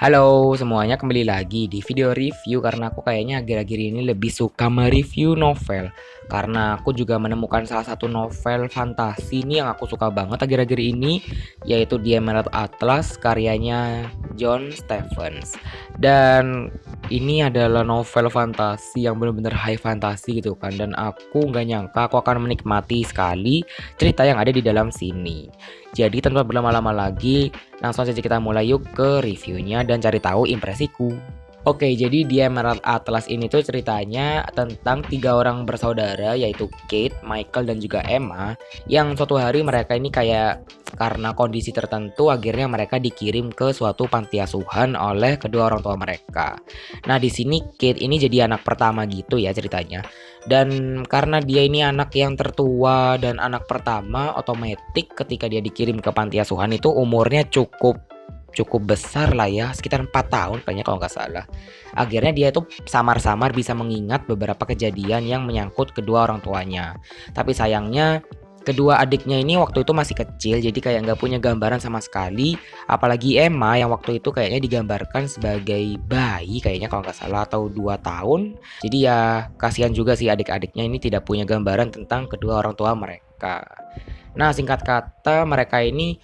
Halo semuanya, kembali lagi di video review karena aku kayaknya akhir-akhir ini lebih suka mereview novel. Karena aku juga menemukan salah satu novel fantasi nih yang aku suka banget akhir-akhir ini, yaitu The Emerald Atlas karyanya John Stephens. Dan ini adalah novel fantasi yang benar-benar high fantasi gitu kan, dan aku nggak nyangka aku akan menikmati sekali cerita yang ada di dalam sini. Jadi tanpa berlama-lama lagi, langsung saja kita mulai yuk ke reviewnya dan cari tahu impresiku. Oke, jadi di Emerald Atlas ini tuh ceritanya tentang 3 orang bersaudara, yaitu Kate, Michael, dan juga Emma. Yang suatu hari mereka ini kayak karena kondisi tertentu akhirnya mereka dikirim ke suatu panti asuhan oleh kedua orang tua mereka. Nah, di sini Kate ini jadi anak pertama gitu ya ceritanya. Dan karena dia ini anak yang tertua dan anak pertama, otomatis ketika dia dikirim ke panti asuhan itu umurnya cukup besar lah ya, sekitar 4 tahun kayaknya kalau nggak salah. Akhirnya dia itu samar-samar bisa mengingat beberapa kejadian yang menyangkut kedua orang tuanya. Tapi sayangnya kedua adiknya ini waktu itu masih kecil, jadi kayak nggak punya gambaran sama sekali. Apalagi Emma yang waktu itu kayaknya digambarkan sebagai bayi kayaknya kalau nggak salah, atau 2 tahun. Jadi ya kasihan juga sih adik-adiknya ini tidak punya gambaran tentang kedua orang tua mereka. Nah, singkat kata mereka ini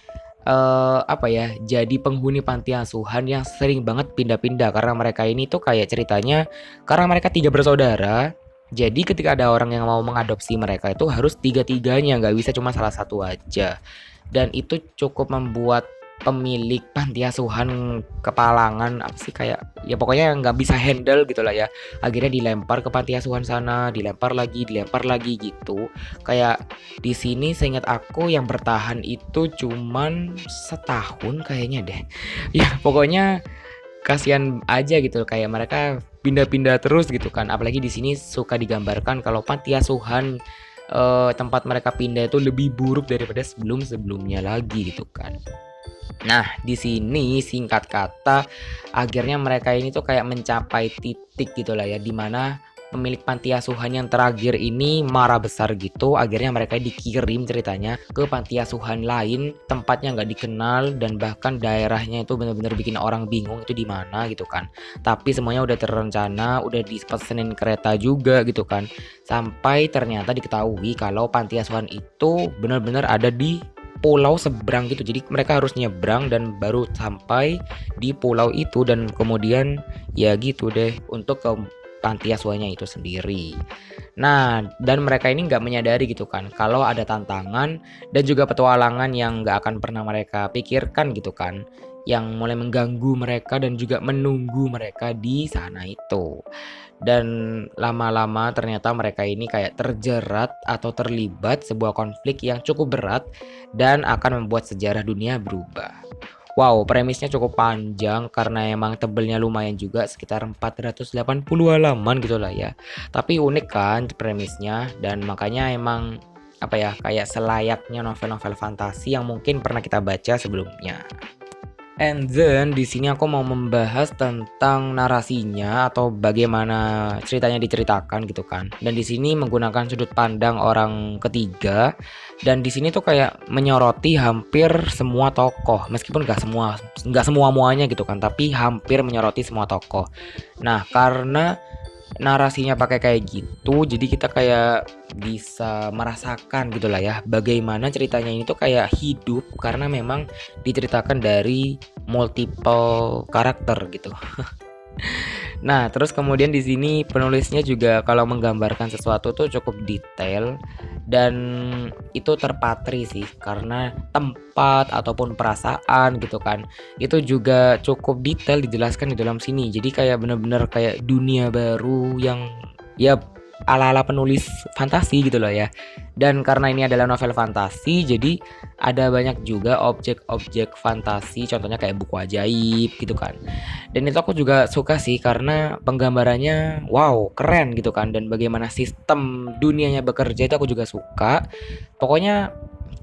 apa ya, jadi penghuni panti asuhan yang sering banget pindah-pindah karena mereka ini tuh kayak ceritanya karena mereka 3 bersaudara. Jadi ketika ada orang yang mau mengadopsi mereka itu harus tiga-tiganya, nggak bisa cuma salah satu aja. Dan itu cukup membuat pemilik panti asuhan kepalangan, apa sih, kayak ya pokoknya nggak bisa handle gitu lah ya. Akhirnya dilempar ke panti asuhan sana, dilempar lagi gitu. Kayak di sini seingat aku yang bertahan itu cuman setahun kayaknya deh. Ya pokoknya kasihan aja gitu, kayak mereka pindah-pindah terus gitu kan. Apalagi di sini suka digambarkan kalau panti asuhan tempat mereka pindah itu lebih buruk daripada sebelum-sebelumnya lagi gitu kan. Nah, di sini singkat kata akhirnya mereka ini tuh kayak mencapai titik gitu lah ya, dimana pemilik panti asuhan yang terakhir ini marah besar gitu. Akhirnya mereka dikirim ceritanya ke panti asuhan lain, tempatnya nggak dikenal dan bahkan daerahnya itu benar-benar bikin orang bingung itu di mana gitu kan. Tapi semuanya udah terencana, udah dipesenin kereta juga gitu kan. Sampai ternyata diketahui kalau panti asuhan itu benar-benar ada di pulau seberang gitu. Jadi mereka harus nyebrang dan baru sampai di pulau itu, dan kemudian ya gitu deh untuk ke panti asuhannya itu sendiri. Nah, dan mereka ini nggak menyadari gitu kan kalau ada tantangan dan juga petualangan yang nggak akan pernah mereka pikirkan gitu kan, yang mulai mengganggu mereka dan juga menunggu mereka di sana itu. Dan lama-lama ternyata mereka ini kayak terjerat atau terlibat sebuah konflik yang cukup berat dan akan membuat sejarah dunia berubah. Wow, premisnya cukup panjang karena emang tebelnya lumayan juga, sekitar 480 halaman gitu lah ya. Tapi unik kan premisnya, dan makanya emang apa ya, kayak selayaknya novel-novel fantasi yang mungkin pernah kita baca sebelumnya. And then di sini aku mau membahas tentang narasinya atau bagaimana ceritanya diceritakan gitu kan. Dan di sini menggunakan sudut pandang orang ketiga, dan di sini tuh kayak menyoroti hampir semua tokoh, meskipun nggak semua muanya gitu kan, tapi hampir menyoroti semua tokoh. Nah, karena narasinya pakai kayak gitu, jadi kita kayak bisa merasakan gitu lah ya bagaimana ceritanya ini tuh kayak hidup karena memang diceritakan dari multiple karakter gitu. Nah, terus kemudian di sini penulisnya juga kalau menggambarkan sesuatu tuh cukup detail, dan itu terpatri sih karena tempat ataupun perasaan gitu kan. Itu juga cukup detail dijelaskan di dalam sini. Jadi kayak bener-bener kayak dunia baru yang ya ala-ala penulis fantasi gitu loh ya. Dan karena ini adalah novel fantasi, jadi ada banyak juga objek-objek fantasi, contohnya kayak buku ajaib gitu kan. Dan itu aku juga suka sih karena penggambarannya wow, keren gitu kan, dan bagaimana sistem dunianya bekerja itu aku juga suka. Pokoknya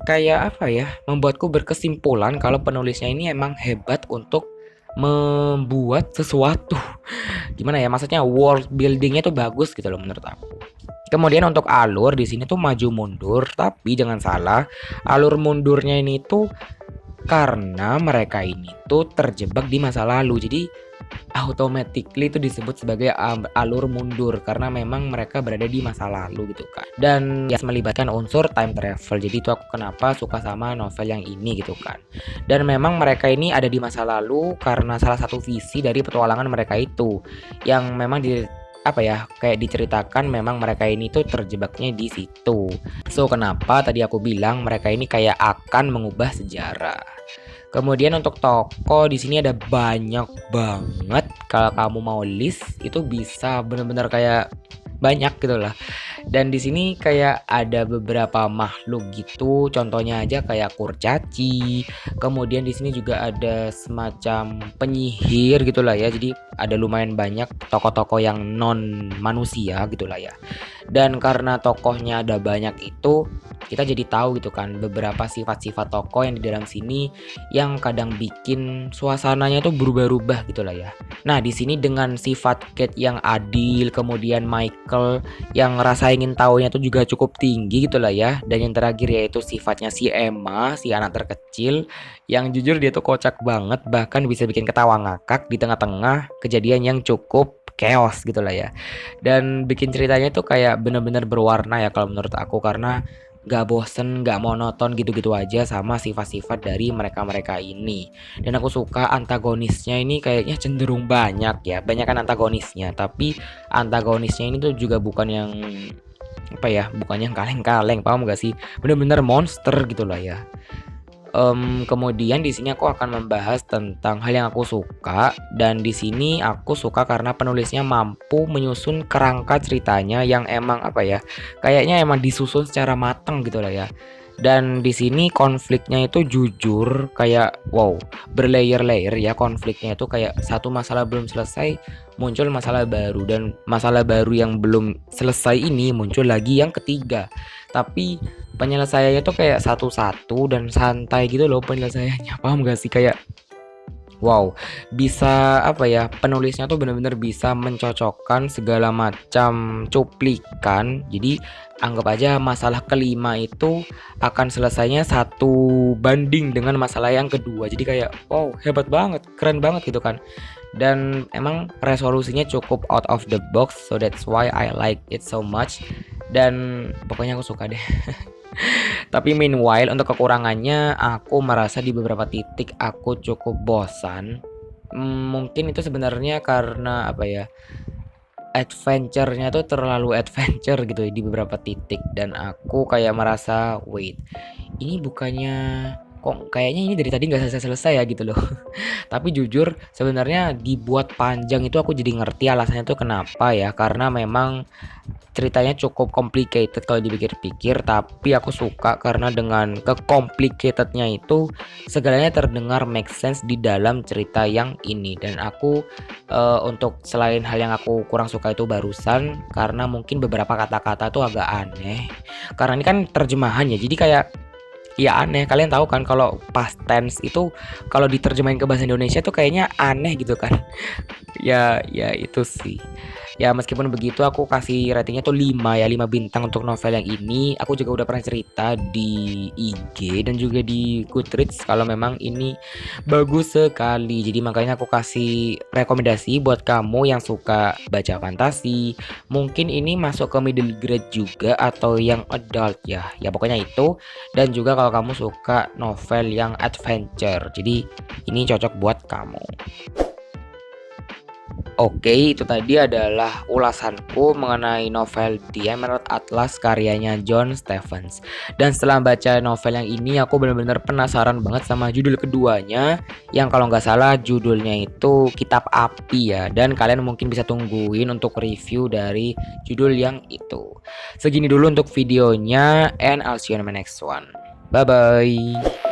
kayak apa ya, membuatku berkesimpulan kalau penulisnya ini emang hebat untuk membuat sesuatu. Gimana ya, maksudnya world buildingnya tuh bagus gitu loh menurut aku. Kemudian untuk alur di sini tuh maju mundur, tapi jangan salah, alur mundurnya ini tuh karena mereka ini tuh terjebak di masa lalu. Jadi automatically itu disebut sebagai alur mundur karena memang mereka berada di masa lalu gitu kan. Dan ya melibatkan unsur time travel. Jadi itu aku kenapa suka sama novel yang ini gitu kan. Dan memang mereka ini ada di masa lalu karena salah satu visi dari petualangan mereka itu yang memang kayak diceritakan memang mereka ini tuh terjebaknya di situ. So kenapa tadi aku bilang mereka ini kayak akan mengubah sejarah. Kemudian untuk toko di sini ada banyak banget. Kalau kamu mau list itu bisa bener-bener kayak banyak gitu lah. Dan di sini kayak ada beberapa makhluk gitu. Contohnya aja kayak kurcaci. Kemudian di sini juga ada semacam penyihir gitulah ya. Jadi ada lumayan banyak tokoh-tokoh yang non manusia gitulah ya. Dan karena tokohnya ada banyak itu, kita jadi tahu gitu kan beberapa sifat-sifat tokoh yang di dalam sini yang kadang bikin suasananya tuh berubah-ubah gitulah ya. Nah, di sini dengan sifat Kate yang adil, kemudian Michael yang rasa ingin tahunya tuh juga cukup tinggi gitulah ya. Dan yang terakhir yaitu sifatnya si Emma, si anak terkecil yang jujur dia tuh kocak banget, bahkan bisa bikin ketawa ngakak di tengah-tengah kejadian yang cukup chaos gitulah ya. Dan bikin ceritanya tuh kayak bener-bener berwarna ya kalau menurut aku, karena gak bosen, gak monoton gitu-gitu aja sama sifat-sifat dari mereka-mereka ini. Dan aku suka antagonisnya ini kayaknya cenderung banyak ya, banyak kan antagonisnya. Tapi antagonisnya ini tuh juga bukan yang bukan yang kaleng-kaleng, paham gak sih? Bener-bener monster gitu lah ya. Kemudian di sini aku akan membahas tentang hal yang aku suka, dan di sini aku suka karena penulisnya mampu menyusun kerangka ceritanya yang emang kayaknya emang disusun secara matang gitu lah ya. Dan di sini konfliknya itu jujur kayak wow, berlayer-layer ya. Konfliknya itu kayak satu masalah belum selesai muncul masalah baru, dan masalah baru yang belum selesai ini muncul lagi yang ketiga. Tapi penyelesaiannya tuh kayak satu-satu dan santai gitu loh penyelesaiannya. Paham gak sih? Kayak wow, bisa penulisnya tuh bener-bener bisa mencocokkan segala macam cuplikan. Jadi anggap aja masalah kelima itu akan selesainya satu banding dengan masalah yang kedua. Jadi kayak wow, hebat banget, keren banget gitu kan. Dan emang resolusinya cukup out of the box, so that's why I like it so much. Dan pokoknya aku suka deh. Tapi meanwhile untuk kekurangannya aku merasa di beberapa titik aku cukup bosan. Mungkin itu sebenarnya karena adventure-nya tuh terlalu adventure gitu ya di beberapa titik, dan aku kayak merasa wait, ini bukannya kok kayaknya ini dari tadi nggak selesai-selesai ya gitu loh. Tapi jujur sebenarnya dibuat panjang itu aku jadi ngerti alasannya tuh kenapa ya, karena memang ceritanya cukup complicated kalau dipikir-pikir. Tapi aku suka karena dengan kecomplicatednya itu segalanya terdengar make sense di dalam cerita yang ini. Dan aku untuk selain hal yang aku kurang suka itu barusan, karena mungkin beberapa kata-kata tuh agak aneh, karena ini kan terjemahan ya, jadi kayak ya aneh. Kalian tahu kan kalau past tense itu kalau diterjemahin ke bahasa Indonesia tuh kayaknya aneh gitu kan. Ya itu sih. Ya meskipun begitu aku kasih ratingnya tuh 5 ya, 5 bintang untuk novel yang ini. Aku juga udah pernah cerita di IG dan juga di Goodreads kalau memang ini bagus sekali. Jadi makanya aku kasih rekomendasi buat kamu yang suka baca fantasi. Mungkin ini masuk ke middle grade juga atau yang adult ya. Ya pokoknya itu. Dan juga kalau kamu suka novel yang adventure, jadi ini cocok buat kamu. Oke, itu tadi adalah ulasanku mengenai novel The Emerald Atlas karyanya John Stephens. Dan setelah baca novel yang ini, aku benar-benar penasaran banget sama judul keduanya, yang kalau nggak salah judulnya itu Kitab Api ya. Dan kalian mungkin bisa tungguin untuk review dari judul yang itu. Segini dulu untuk videonya, and I'll see you in my next one. Bye-bye.